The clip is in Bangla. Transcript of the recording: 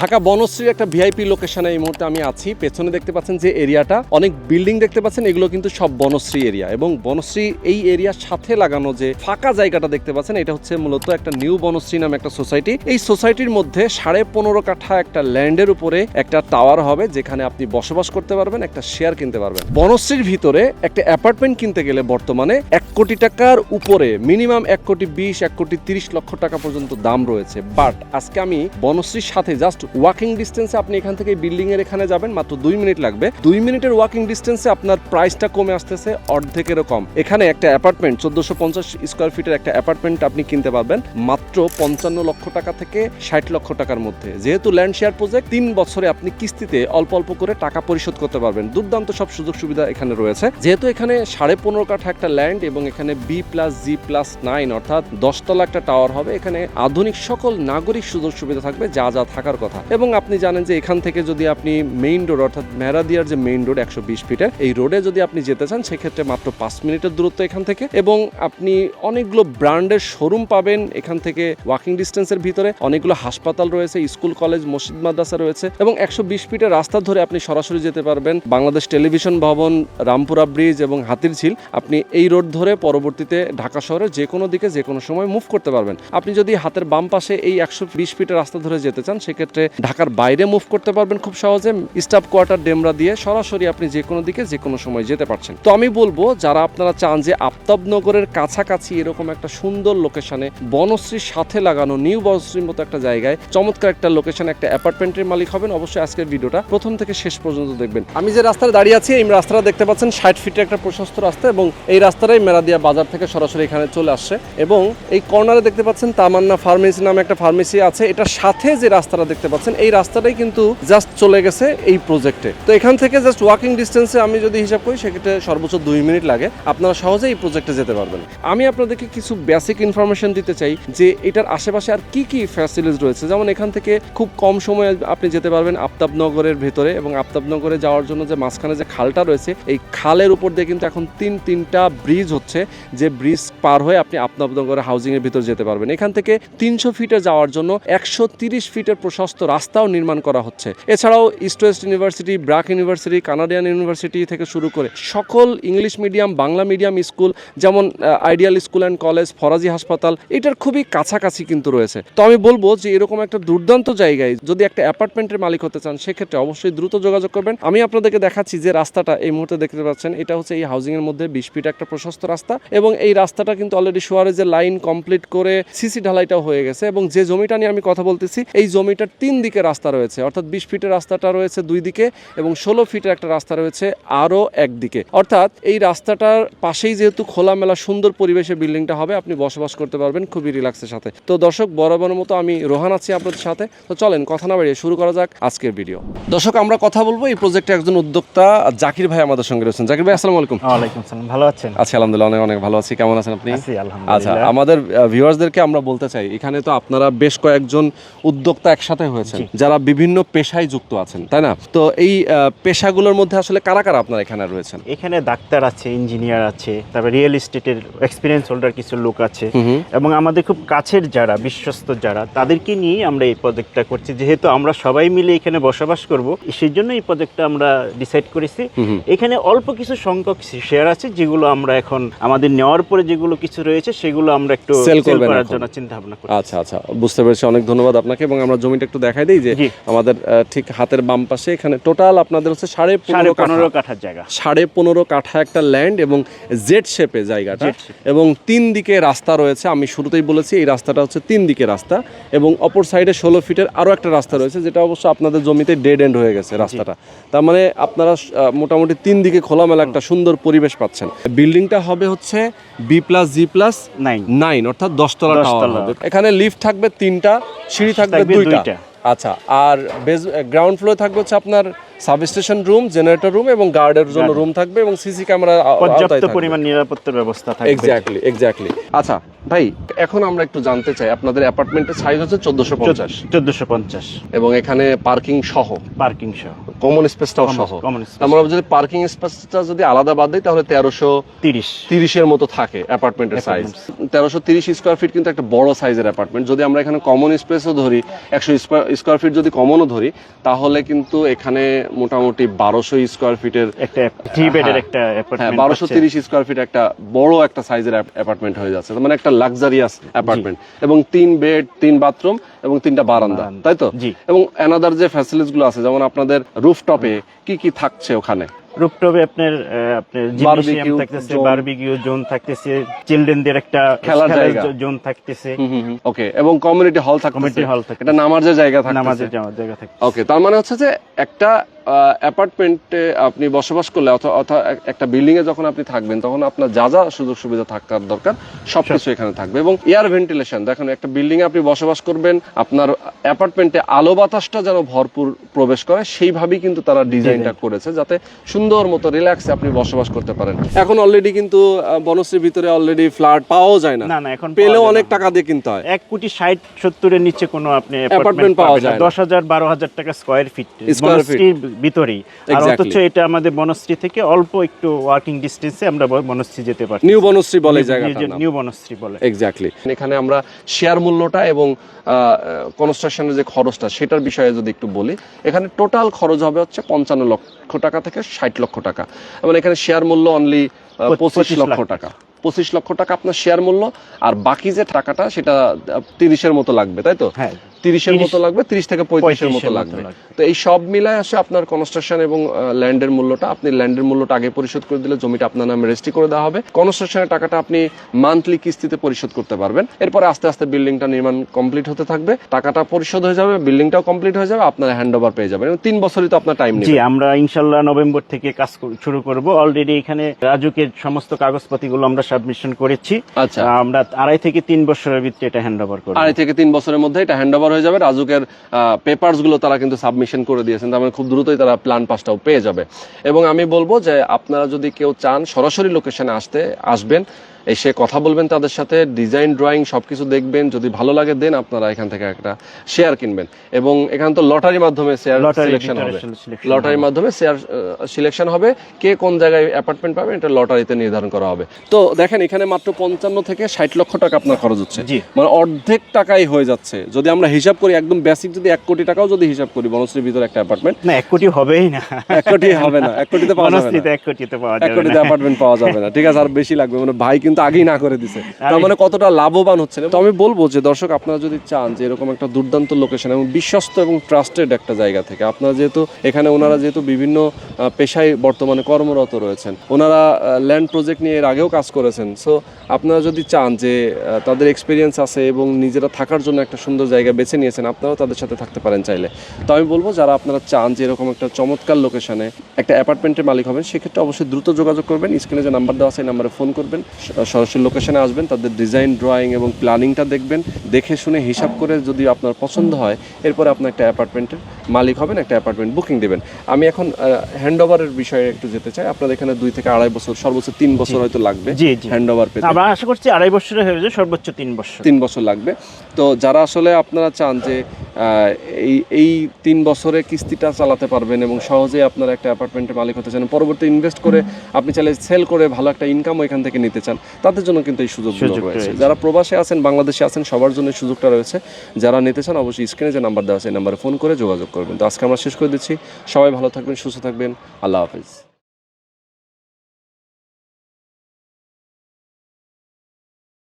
ঢাকা বনশ্রীর একটা ভিআইপি লোকেশনে এই মুহূর্তে আমি আছি। পেছনে দেখতে পাচ্ছেন যে এরিয়াটা, অনেক বিল্ডিং দেখতে পাচ্ছেন, এগুলো কিন্তু সব বনশ্রী এরিয়া। এবং বনশ্রী এই এরিয়ার সাথে লাগানো যে ফাঁকা জায়গাটা দেখতে পাচ্ছেন, এটা হচ্ছে মূলত একটা নিউ বনশ্রী নামে একটা সোসাইটি। এই সোসাইটির মধ্যে 15.5 কাঠা একটা ল্যান্ডের উপরে একটা টাওয়ার হবে, যেখানে আপনি বসবাস করতে পারবেন, একটা শেয়ার কিনতে পারবেন। বনশ্রীর ভিতরে একটা অ্যাপার্টমেন্ট কিনতে গেলে বর্তমানে 1 কোটি টাকার উপরে, মিনিমাম 1,20,00,000 1,30,00,000 টাকা পর্যন্ত দাম রয়েছে। বাট আজকে আমি বনশ্রীর সাথে জাস্ট ওয়াকিং ডিস্টেন্সে, আপনি এখান থেকে বিল্ডিং এর এখানে যাবেন, মাত্র 2 মিনিট লাগবে। 2 মিনিটের ওয়াকিং ডিস্টেন্সে আপনার প্রাইসটা কমে আসতেছে অর্ধেকেরও কম। এখানে একটা অ্যাপার্টমেন্ট 1450 স্কোয়ার ফিটের একটা অ্যাপার্টমেন্ট আপনি কিনতে পারবেন মাত্র 55 লক্ষ টাকা থেকে 60 লক্ষ টাকার মধ্যে। যেহেতু ল্যান্ড শেয়ার প্রজেক্ট, 3 বছরে আপনি কিস্তিতে অল্প অল্প করে টাকা পরিশোধ করতে পারবেন। দুর্দান্ত সব সুযোগ সুবিধা এখানে রয়েছে। যেহেতু এখানে 15.5 কাঠা একটা ল্যান্ড এবং এখানে B+G+9 অর্থাৎ 10 তলা একটা টাওয়ার হবে। এখানে আধুনিক সকল নাগরিক সুযোগ সুবিধা থাকবে, যা যা থাকার কথা। এবং আপনি জানেন যে এখান থেকে যদি আপনি মেইন রোড অর্থাৎ মেরাদিয়ার যে মেইন রোড 120 ফিটের, এই রোডে যদি আপনি যেতে চান, সেক্ষেত্রে মাত্র 5 মিনিটের দূরত্ব এখান থেকে। এবং আপনি অনেকগুলো ব্র্যান্ডের শোরুম পাবেন এখান থেকে। ওয়াকিং ডিস্টেন্সের ভিতরে অনেকগুলো হাসপাতাল রয়েছে, স্কুল কলেজ মসজিদ মাদ্রাসা রয়েছে। এবং 120 ফিটের রাস্তা ধরে আপনি সরাসরি যেতে পারবেন বাংলাদেশ টেলিভিশন ভবন, রামপুরা ব্রিজ এবং হাতিরঝিল। আপনি এই রোড ধরে পরবর্তীতে ঢাকা শহরে যে কোনো দিকে যে কোনো সময় মুভ করতে পারবেন। আপনি যদি হাতের বাম পাশে এই 120 ফিটের রাস্তা ধরে যেতে চান, সেক্ষেত্রে ঢাকার বাইরে মুভ করতে পারবেন খুব সহজে। স্টাফ কোয়ার্টার ডেমরা দিয়ে সরাসরি আপনি যে কোনো দিকে যে কোনো সময় যেতে পারছেন। তো আমি বলবো, যারা আপনারা চান যে আফতাবনগরের কাছাকাছি এরকম একটা সুন্দর লোকেশনে বনশ্রীর সাথে লাগানো নিউ বনশ্রীর মতো একটা জায়গায় চমৎকার একটা লোকেশনে একটা অ্যাপার্টমেন্টের মালিক হবেন, অবশ্যই আজকের ভিডিওটা প্রথম থেকে শেষ পর্যন্ত দেখবেন। আমি যে রাস্তায় দাঁড়িয়ে আছি, এই রাস্তাটা দেখতে পাচ্ছেন 60 ফিটের একটা প্রশস্ত রাস্তা, এবং এই রাস্তাটাই মেরাদিয়া বাজার থেকে সরাসরি এখানে চলে আসছে। এবং এই কর্নারে দেখতে পাচ্ছেন তামান্না ফার্মেসি নামে একটা ফার্মেসি আছে। এটার সাথে যে রাস্তাটা দেখতে পাচ্ছেন, এই রাস্তাটাই কিন্তু জাস্ট চলে গেছে এই প্রজেক্টে। তো এখান থেকে জাস্ট ওয়াকিং ডিস্টেন্সে আমি যদি হিসাব করি, সেক্ষেত্রে সর্বোচ্চ 2 মিনিট লাগে, আপনারা সহজে এই প্রজেক্টে যেতে পারবেন। আমি আপনাদেরকে কিছু বেসিক ইনফরমেশন দিতে চাই যে এটার আশেপাশে আর কি কি ফ্যাসিলিটিস রয়েছে। যেমন এখান থেকে খুব কম সময়ে আপনি যেতে পারবেন আফতাবনগরের ভেতরে, এবং আফতাবনগরে যাওয়ার জন্য যে মাঝখানে যে খালটা রয়েছে, এই খালের উপর দিয়ে কিন্তু এখন তিনটা ব্রিজ হচ্ছে, যে ব্রিজ পার হয়ে আপনি আফতাবনগরের হাউজিং এর ভিতর যেতে পারবেন। এখান থেকে 300 ফিটে যাওয়ার জন্য 130 ফিটের প্রশস্ত রাস্তাও নির্মাণ করা হচ্ছে। এছাড়াও east west university, BRAC university, Canadian university থেকে শুরু করে সকল English medium, Bangla medium school, যেমন ideal school and college, Farazi হাসপাতাল, এটার খুবই কাছাকাছি কিন্তু রয়েছে। তো আমি বলবো যে এরকম একটা দুর্দান্ত জায়গায় যদি একটা অ্যাপার্টমেন্টের মালিক হতে চান, সেক্ষেত্রে অবশ্যই দ্রুত যোগাযোগ করবেন। আমি আপনাদেরকে দেখাচ্ছি যে রাস্তাটা এই মুহূর্তে দেখতে পাচ্ছেন, এটা হচ্ছে এই হাউজিং এর মধ্যে 20 ফিট একটা প্রশস্ত রাস্তা। এবং এই রাস্তাটা কিন্তু অলরেডি সুয়ারেজের লাইন কমপ্লিট করে সিসি ঢালাইটাও হয়ে গেছে। এবং যে জমিটা নিয়ে আমি কথা বলতেছি, এই জমিটার 3 দিকে রাস্তা রয়েছে, অর্থাৎ 20 ফিটের রাস্তাটা রয়েছে 2 দিকে, এবং 16 ফিটের একটা রাস্তা রয়েছে আরও একদিকে। অর্থাৎ এই রাস্তাটার পাশেই যেহেতু খোলামেলা সুন্দর পরিবেশে বিল্ডিংটা হবে, আপনি বসবাস করতে পারবেন খুবই রিল্যাক্সের সাথে। তো দর্শক, বরাবরের মতো আমি রোহান আছি আপনাদের সাথে। তো চলেন কথা না বাড়িয়ে শুরু করা যাক আজকের ভিডিও। দর্শক, আমরা কথা বলবো এই প্রজেক্টে একজন উদ্যোক্তা জাকির ভাই আমাদের সঙ্গে রয়েছেন। জাকির ভাই, আসসালামু আলাইকুম। ওয়ালাইকুম আসসালাম, ভালো আছেন? আচ্ছা, আলহামদুলিল্লাহ, অনেক অনেক ভালো আছি। কেমন আছেন আপনি? আছি আলহামদুলিল্লাহ। আচ্ছা, আমাদের ভিউয়ার্সদেরকে আমরা বলতে চাই, এখানে তো আপনারা বেশ কয়েকজন উদ্যোক্তা একসাথে হয়েছেন, যারা বিভিন্ন পেশায় যুক্ত আছেন, তাই না? তো এই পেশাগুলোর মধ্যে আসলে কারা কারা আপনারা এখানে রয়েছেন? এখানে ডাক্তার আছে, ইঞ্জিনিয়ার আছে, তারপরে রিয়েল এস্টেটের এক্সপিরিয়েন্স হোল্ডার কিছু লোক আছে, এবং আমাদের খুব কাছের যারা বিশ্বস্ত যারা, তাদেরকে নিয়েই আমরা এই প্রজেক্টটা করছি। যেহেতু আমরা সবাই মিলে এখানে বসবাস করব, সেই জন্য এই প্রজেক্টটা আমরা ডিসাইড করেছি। এখানে অল্প কিছু সংখ্যক শেয়ার আছে, যেগুলো আমরা এখন আমাদের নেওয়ার পরে যেগুলো কিছু রয়েছে, সেগুলো আমরা একটু সেল করার জন্য চিন্তা ভাবনা করছি। আচ্ছা আচ্ছা, বুঝতে পেরেছি। অনেক ধন্যবাদ আপনাকে। এবং আমরা জমিটা একটু দেখাই দিই যে আমাদের ঠিক হাতের বাম পাশে এখানে টোটাল আপনাদের হচ্ছে 15.5 কাঠার জায়গা, 15.5 কাঠা একটা ল্যান্ড, এবং জেড শেপে জায়গাটা, এবং 3 দিকে রাস্তা রয়েছে। আমি শুরুতেই বলেছি এই রাস্তাটা হচ্ছে 3 দিকে রাস্তা, এবং অপর সাইডে 16 ফিটের আরো একটা রাস্তা রয়েছে, যেটা অবশ্য আপনাদের জমিতে ডেড এন্ড হয়ে গেছে রাস্তাটা। তার মানে আপনারা মোটামুটি 3 দিকে খোলামেলা একটা সুন্দর পরিবেশ পাচ্ছেন। বিল্ডিংটা হবে হচ্ছে B+G+9 অর্থাৎ 10 তলা টাওয়ার হবে। এখানে লিফট থাকবে 3টা, সিঁড়ি থাকবে 2টা। আচ্ছা, আর গ্রাউন্ড ফ্লোর থাকবে হচ্ছে আপনার সাবস্টেশন রুম, জেনারেটর রুম, এবং গার্ডের জন্য রুম থাকবে, এবং সিসি ক্যামেরা, পর্যাপ্ত পরিমাণ নিরাপত্তার ব্যবস্থা থাকবে। এক্স্যাক্টলি। আচ্ছা ভাই, এখন আমরা একটু জানতে চাই, আপনাদের অ্যাপার্টমেন্টের সাইজ হচ্ছে 1450, এবং এবং এখানে পার্কিং সহ। কমন স্পেসটাও সহ। আমরা যদি পার্কিং স্পেসটা যদি আলাদা বাদ দিই তাহলে 1330 এর মতো থাকে অ্যাপার্টমেন্টের সাইজ। 1330 স্কয়ার ফিট কিন্তু একটা বড় সাইজের অ্যাপার্টমেন্ট। যদি আমরা এখানে কমন স্পেসও ধরি, 100 স্কয়ার ফিট যদি কমনও ধরি, তাহলে কিন্তু এখানে মোটামুটি 1200 স্কয়ার ফিটের একটা 3 বেডের একটা অ্যাপার্টমেন্ট, 1230 স্কয়ার ফিট একটা বড় একটা সাইজের অ্যাপার্টমেন্ট হয়ে যাচ্ছে, মানে একটা লাক্সারিয়াস অ্যাপার্টমেন্ট, এবং 3 বেড 3 বাথরুম এবং 3টা বারান্দা, তাই তো? এবং অ্যানাদার যে ফ্যাসিলিটিস গুলো আছে, যেমন আপনাদের রুফটপে কি কি থাকছে ওখানে? রুফটপে আপনার জিমনেসিয়াম থাকতেছে, বারবিকিউ জোন থাকতেছে, চিলড্রেনদের একটা খেলার জায়গা জোন থাকতেছে। ওকে, এবং কমিউনিটি হল থাকতেছে, এটা নামাজের জায়গা থাকতেছে, নামাজের জায়গা থাকতেছে। ওকে, তার মানে হচ্ছে যে একটা অ্যাপার্টমেন্টে আপনি বসবাস করলে অথবা একটা বিল্ডিং এ যখন আপনি থাকবেন, তখন আপনার যা যা সুযোগ সুবিধা থাকার দরকার সবকিছু এখানে থাকবে। এবং এয়ার ভেন্টিলেশন, দেখেন একটা বিল্ডিং এ আপনি বসবাস করবেন, আপনার অ্যাপার্টমেন্টে আলো বাতাসটা যেন ভরপুর প্রবেশ করে, সেইভাবেই কিন্তু তারা ডিজাইনটা করেছে, যাতে সুন্দর মতো রিল্যাক্সে আপনি বসবাস করতে পারেন। এখন অলরেডি কিন্তু বনশ্রীর ভিতরে অলরেডি ফ্ল্যাট পাওয়া যায় না, না এখন পেলেও অনেক টাকা দিয়ে কিনতে হয়। 1,60,70,000 এর নিচে কোনো আপনি অ্যাপার্টমেন্ট পাওয়া যায় না। 10,000-12,000 টাকা স্কয়ার ফিট বনশ্রীর ভিতরেই। আর অথচ এটা আমাদের বনশ্রী থেকে অল্প একটু ওয়াকিং ডিসটেন্সে আমরা বনশ্রী যেতে পারি। নিউ বনশ্রী বলে জায়গাটার নাম, নিউ বনশ্রী বলে। এক্স্যাক্টলি। এখানে আমরা শেয়ার মূল্যটা এবং কনস্ট্রাকশনের যে খরচটা সেটার বিষয়ে যদি একটু বলি, এখানে টোটাল খরচ হবে হচ্ছে 55 লক্ষ টাকা থেকে 60 লক্ষ টাকা, এবং এখানে শেয়ার মূল্য অনলি 25 লক্ষ টাকা। 25 লক্ষ টাকা আপনার শেয়ার মূল্য, আর বাকি যে টাকাটা সেটা 30-এর মতো লাগবে, তাই তো? হ্যাঁ, 30-এর মতো লাগবে, 30 থেকে 35-এর মতো লাগবে। তো এই সব মিলায় আসে আপনার কনস্ট্রাকশন এবং ল্যান্ডের মূল্যটা, আপনি ল্যান্ডের মূল্যটা আগে পরিশোধ করে দিলে জমিটা আপনার নামে রেজিস্ট্রি করে দেওয়া হবে। কনস্ট্রাকশনের টাকাটা আপনি মান্থলি কিস্তিতে পরিশোধ করতে পারবেন। এরপরে আস্তে আস্তে বিল্ডিংটা নির্মাণ কমপ্লিট হতে থাকবে, টাকাটা পরিশোধ হয়ে যাবে, বিল্ডিংটাও কমপ্লিট হয়ে যাবে, আপনার হ্যান্ড ওভার পেয়ে যাবেন। 3 বছরই তো আপনার টাইম নেবে। জি, আমরা ইনশাআল্লাহ নভেম্বর থেকে কাজ শুরু করব। অলরেডি এখানে রাজুকের সমস্ত কাগজপত্রগুলো আমরা সাবমিশন করেছি। আচ্ছা, আমরা 2.5 থেকে 3 বছরের ভিতরে এটা হ্যান্ড ওভার করব। 2.5 থেকে 3 বছরের মধ্যে এটা হ্যান্ড ওভার হয়ে যাবে। রাজুকের পেপারস গুলো তারা কিন্তু সাবমিশন করে দিয়েছেন, তার মানে খুব দ্রুতই তারা প্ল্যান পাসটাও পেয়ে যাবে। এবং আমি বলবো যে আপনারা যদি কেউ চান সরাসরি লোকেশনে আসবেন, এসে কথা বলবেন তাদের সাথে, ডিজাইন ড্রয়িং সবকিছু দেখবেন, যদি ভালো লাগে দেন আপনারা এখান থেকে একটা শেয়ার কিনবেন। এবং এখানে তো লটারির মাধ্যমে শেয়ার সিলেকশন হবে, লটারির মাধ্যমে শেয়ার সিলেকশন হবে, কে কোন জায়গায় অ্যাপার্টমেন্ট পাবেন এটা লটারিতে নির্ধারণ করা হবে। তো দেখেন এখানে মাত্র 55 থেকে 60 লক্ষ টাকা আপনার খরচ হচ্ছে, মানে অর্ধেক টাকাই হয়ে যাচ্ছে। যদি আমরা হিসাব করি একদম বেসিক, যদি 1 কোটি টাকাও যদি হিসাব করি বনশ্রীর ভিতরে একটা অ্যাপার্টমেন্ট, না 1 কোটি হবেই না, 1 কোটি হবে না, 1 কোটিতে পাওয়া যাবে না, 1 কোটিতে পাওয়া যাবে না, 1 কোটিতে অ্যাপার্টমেন্ট পাওয়া যাবে না। ঠিক আছে, আর বেশি লাগবে, মানে ভাই কিন্তু আগেই না করে দিছে, তার মানে কতটা লাভবান হচ্ছে। তো আমি বলবো যে দর্শক, আপনারা যদি চান যে এরকম একটা দুর্দান্ত লোকেশন এবং বিশ্বস্ত এবং ট্রাস্টেড একটা জায়গা থেকে, আপনারা যেহেতু এখানে ওনারা যেহেতু বিভিন্ন পেশায় বর্তমানে কর্মরত রয়েছেন, ওনারা ল্যান্ড প্রজেক্ট নিয়ে এর আগেও কাজ করেছেন, সো আপনারা যদি চান যে তাদের এক্সপিরিয়েন্স আছে এবং নিজেরা থাকার জন্য একটা সুন্দর জায়গা বেছে নিয়েছেন, আপনারাও তাদের সাথে থাকতে পারেন চাইলে। তো আমি বলবো যারা আপনারা চান যে এরকম একটা চমৎকার লোকেশনে একটা অ্যাপার্টমেন্টের মালিক হবেন, সেক্ষেত্রে অবশ্যই দ্রুত যোগাযোগ করবেন। স্ক্রিনে যে নাম্বার দেওয়া আছে এই নাম্বারে ফোন করবেন, সরাসরি লোকেশনে আসবেন, তাদের ডিজাইন ড্রয়িং এবং প্ল্যানিংটা দেখবেন, দেখে শুনে হিসাব করে যদি আপনার পছন্দ হয়, এরপরে আপনি একটা অ্যাপার্টমেন্টের মালিক হবেন, একটা অ্যাপার্টমেন্ট বুকিং দেবেন। আমি এখন হ্যান্ড ওভারের বিষয়ে একটু যেতে চাই। আপনাদের এখানে 2 থেকে 2.5 বছর, সর্বোচ্চ 3 বছর হয়তো লাগবে হ্যান্ড ওভার পেতে। আমরা আশা করছি 2.5 বছরে হয়ে যাবে, সর্বোচ্চ 3 বছর লাগবে। তো যারা আসলে আপনারা চান যে এই 3 বছরে কিস্তিটা চালাতে পারবেন এবং সহজে আপনারা একটা অ্যাপার্টমেন্টের মালিক হতে চান, পরবর্তী ইনভেস্ট করে আপনি চাইলে সেল করে ভালো একটা ইনকাম এখান থেকে নিতে চান, তাদের জন্য কিন্তু এই সুযোগগুলো রয়েছে। যারা প্রবাসে আছেন, বাংলাদেশে আছেন, সবার জন্য সুযোগটা রয়েছে। যারা নিতে চান অবশ্যই স্ক্রিনে যে নাম্বার দেওয়া আছে এই নাম্বারে ফোন করে যোগাযোগ করবেন। তো আজকে আমরা শেষ করে দিচ্ছি। সবাই ভালো থাকবেন, সুস্থ থাকবেন, আল্লাহ হাফেজ।